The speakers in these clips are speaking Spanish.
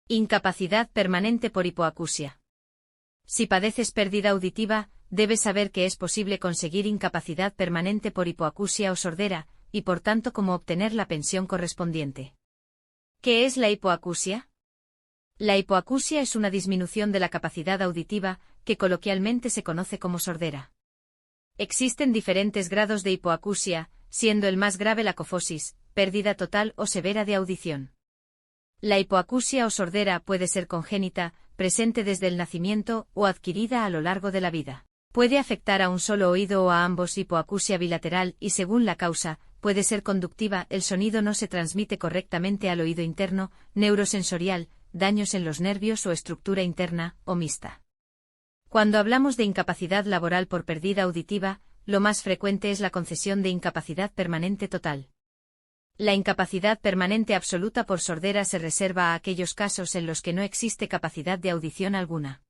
Incapacidad permanente por hipoacusia. Si padeces pérdida auditiva, debes saber que es posible conseguir incapacidad permanente por hipoacusia o sordera, y por tanto cómo obtener la pensión correspondiente. ¿Qué es la hipoacusia? La hipoacusia es una disminución de la capacidad auditiva, que coloquialmente se conoce como sordera. Existen diferentes grados de hipoacusia, siendo el más grave la cofosis, pérdida total o severa de audición. La hipoacusia o sordera puede ser congénita, presente desde el nacimiento o adquirida a lo largo de la vida. Puede afectar a un solo oído o a ambos. Hipoacusia bilateral y, según la causa, puede ser conductiva. El sonido no se transmite correctamente al oído interno, neurosensorial, daños en los nervios o estructura interna, o mixta. Cuando hablamos de incapacidad laboral por pérdida auditiva, lo más frecuente es la concesión de incapacidad permanente total. La incapacidad permanente absoluta por sordera se reserva a aquellos casos en los que no existe capacidad de audición alguna.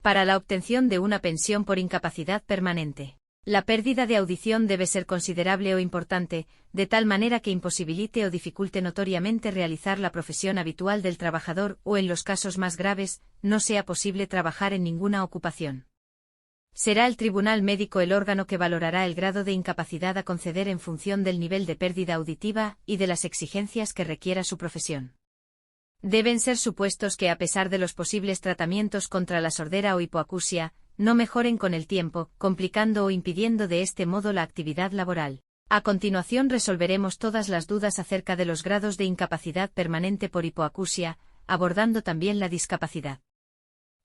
Para la obtención de una pensión por incapacidad permanente, la pérdida de audición debe ser considerable o importante, de tal manera que imposibilite o dificulte notoriamente realizar la profesión habitual del trabajador o, en los casos más graves, no sea posible trabajar en ninguna ocupación. Será el tribunal médico el órgano que valorará el grado de incapacidad a conceder en función del nivel de pérdida auditiva y de las exigencias que requiera su profesión. Deben ser supuestos que, a pesar de los posibles tratamientos contra la sordera o hipoacusia, no mejoren con el tiempo, complicando o impidiendo de este modo la actividad laboral. A continuación resolveremos todas las dudas acerca de los grados de incapacidad permanente por hipoacusia, abordando también la discapacidad.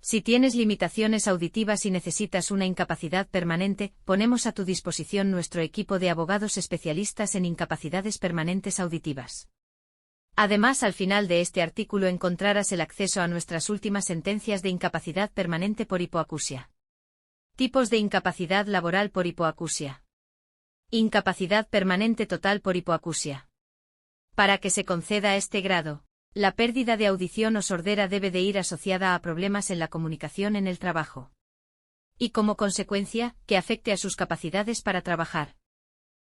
Si tienes limitaciones auditivas y necesitas una incapacidad permanente, ponemos a tu disposición nuestro equipo de abogados especialistas en incapacidades permanentes auditivas. Además, al final de este artículo encontrarás el acceso a nuestras últimas sentencias de incapacidad permanente por hipoacusia. Tipos de incapacidad laboral por hipoacusia. Incapacidad permanente total por hipoacusia. Para que se conceda este grado, la pérdida de audición o sordera debe de ir asociada a problemas en la comunicación en el trabajo. Y como consecuencia, que afecte a sus capacidades para trabajar.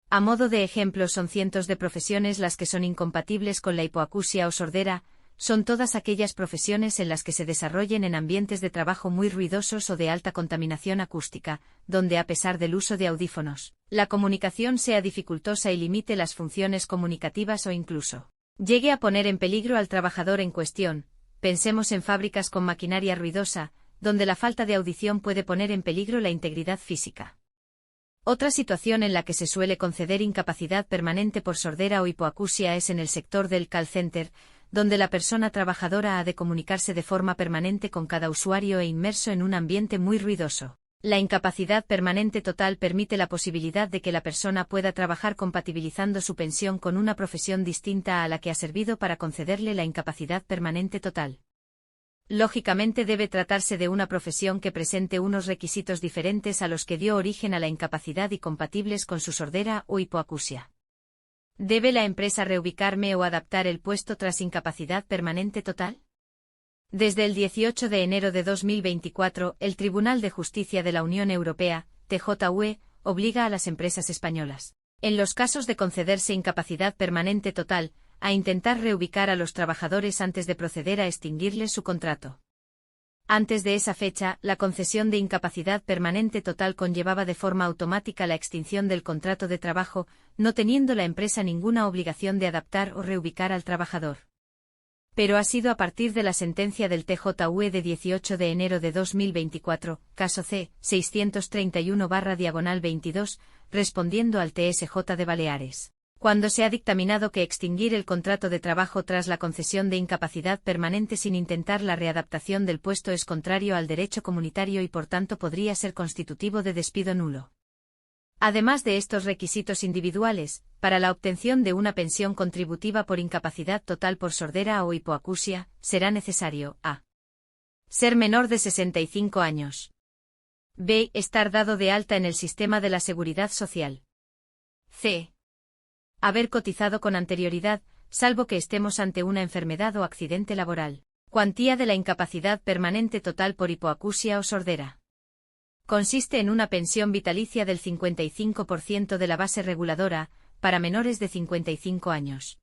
A modo de ejemplo, son cientos de profesiones las que son incompatibles con la hipoacusia o sordera. Son todas aquellas profesiones en las que se desarrollen en ambientes de trabajo muy ruidosos o de alta contaminación acústica, donde, a pesar del uso de audífonos, la comunicación sea dificultosa y limite las funciones comunicativas o incluso llegue a poner en peligro al trabajador en cuestión. Pensemos en fábricas con maquinaria ruidosa, donde la falta de audición puede poner en peligro la integridad física. Otra situación en la que se suele conceder incapacidad permanente por sordera o hipoacusia es en el sector del call center, donde la persona trabajadora ha de comunicarse de forma permanente con cada usuario e inmerso en un ambiente muy ruidoso. La incapacidad permanente total permite la posibilidad de que la persona pueda trabajar compatibilizando su pensión con una profesión distinta a la que ha servido para concederle la incapacidad permanente total. Lógicamente debe tratarse de una profesión que presente unos requisitos diferentes a los que dio origen a la incapacidad y compatibles con su sordera o hipoacusia. ¿Debe la empresa reubicarme o adaptar el puesto tras incapacidad permanente total? Desde el 18 de enero de 2024, el Tribunal de Justicia de la Unión Europea, TJUE, obliga a las empresas españolas, en los casos de concederse incapacidad permanente total, a intentar reubicar a los trabajadores antes de proceder a extinguirles su contrato. Antes de esa fecha, la concesión de incapacidad permanente total conllevaba de forma automática la extinción del contrato de trabajo, no teniendo la empresa ninguna obligación de adaptar o reubicar al trabajador. Pero ha sido a partir de la sentencia del TJUE de 18 de enero de 2024, caso C. 631/22, respondiendo al TSJ de Baleares, cuando se ha dictaminado que extinguir el contrato de trabajo tras la concesión de incapacidad permanente sin intentar la readaptación del puesto es contrario al derecho comunitario y por tanto podría ser constitutivo de despido nulo. Además de estos requisitos individuales, para la obtención de una pensión contributiva por incapacidad total por sordera o hipoacusia, será necesario a. Ser menor de 65 años. B. Estar dado de alta en el sistema de la Seguridad Social. C. Haber cotizado con anterioridad, salvo que estemos ante una enfermedad o accidente laboral. Cuantía de la incapacidad permanente total por hipoacusia o sordera. Consiste en una pensión vitalicia del 55% de la base reguladora, para menores de 55 años.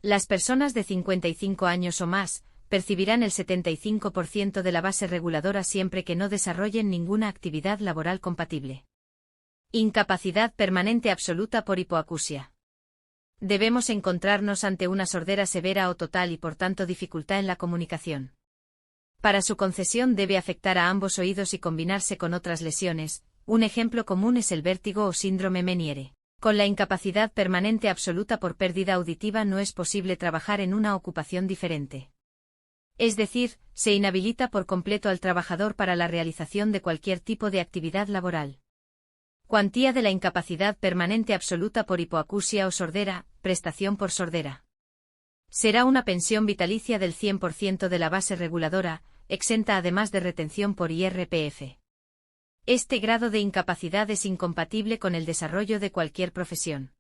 Las personas de 55 años o más percibirán el 75% de la base reguladora siempre que no desarrollen ninguna actividad laboral compatible. Incapacidad permanente absoluta por hipoacusia. Debemos encontrarnos ante una sordera severa o total y por tanto dificultad en la comunicación. Para su concesión debe afectar a ambos oídos y combinarse con otras lesiones. Un ejemplo común es el vértigo o síndrome Meniere. Con la incapacidad permanente absoluta por pérdida auditiva no es posible trabajar en una ocupación diferente. Es decir, se inhabilita por completo al trabajador para la realización de cualquier tipo de actividad laboral. Cuantía de la incapacidad permanente absoluta por hipoacusia o sordera, prestación por sordera. Será una pensión vitalicia del 100% de la base reguladora, exenta además de retención por IRPF. Este grado de incapacidad es incompatible con el desarrollo de cualquier profesión.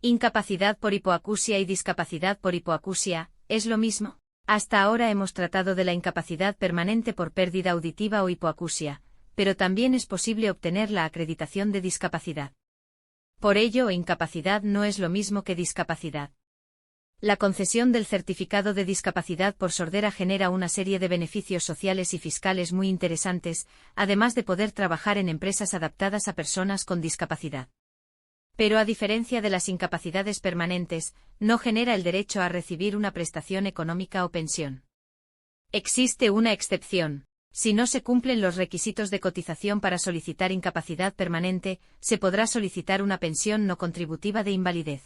Incapacidad por hipoacusia y discapacidad por hipoacusia, ¿es lo mismo? Hasta ahora hemos tratado de la incapacidad permanente por pérdida auditiva o hipoacusia, pero también es posible obtener la acreditación de discapacidad. Por ello, incapacidad no es lo mismo que discapacidad. La concesión del certificado de discapacidad por sordera genera una serie de beneficios sociales y fiscales muy interesantes, además de poder trabajar en empresas adaptadas a personas con discapacidad. Pero a diferencia de las incapacidades permanentes, no genera el derecho a recibir una prestación económica o pensión. Existe una excepción. Si no se cumplen los requisitos de cotización para solicitar incapacidad permanente, se podrá solicitar una pensión no contributiva de invalidez.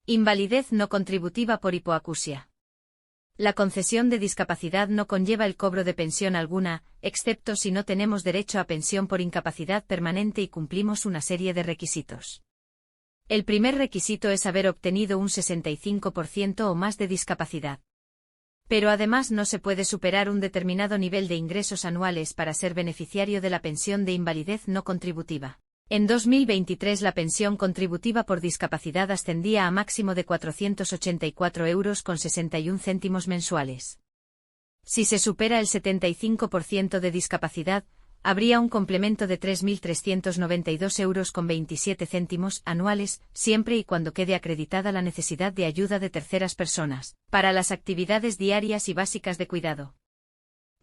Invalidez no contributiva por hipoacusia. La concesión de discapacidad no conlleva el cobro de pensión alguna, excepto si no tenemos derecho a pensión por incapacidad permanente y cumplimos una serie de requisitos. El primer requisito es haber obtenido un 65% o más de discapacidad. Pero además no se puede superar un determinado nivel de ingresos anuales para ser beneficiario de la pensión de invalidez no contributiva. En 2023 la pensión contributiva por discapacidad ascendía a máximo de 484,61 € mensuales. Si se supera el 75% de discapacidad, habría un complemento de 3.392,27 € anuales, siempre y cuando quede acreditada la necesidad de ayuda de terceras personas, para las actividades diarias y básicas de cuidado.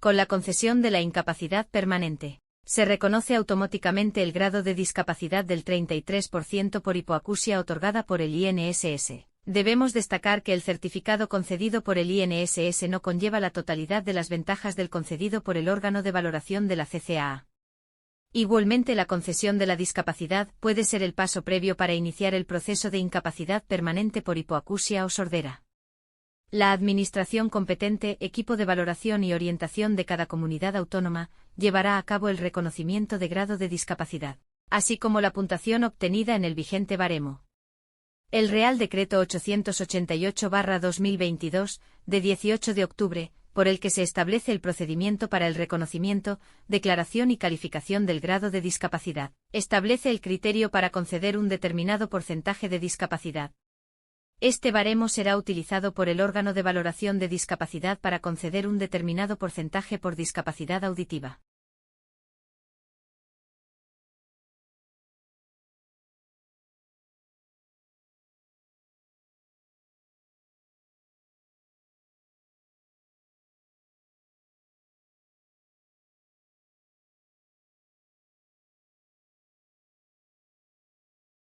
Con la concesión de la incapacidad permanente, se reconoce automáticamente el grado de discapacidad del 33% por hipoacusia otorgada por el INSS. Debemos destacar que el certificado concedido por el INSS no conlleva la totalidad de las ventajas del concedido por el órgano de valoración de la CCAA. Igualmente, la concesión de la discapacidad puede ser el paso previo para iniciar el proceso de incapacidad permanente por hipoacusia o sordera. La Administración competente, equipo de valoración y orientación de cada comunidad autónoma, llevará a cabo el reconocimiento de grado de discapacidad, así como la puntuación obtenida en el vigente baremo. El Real Decreto 888/2022, de 18 de octubre, por el que se establece el procedimiento para el reconocimiento, declaración y calificación del grado de discapacidad, establece el criterio para conceder un determinado porcentaje de discapacidad. Este baremo será utilizado por el órgano de valoración de discapacidad para conceder un determinado porcentaje por discapacidad auditiva.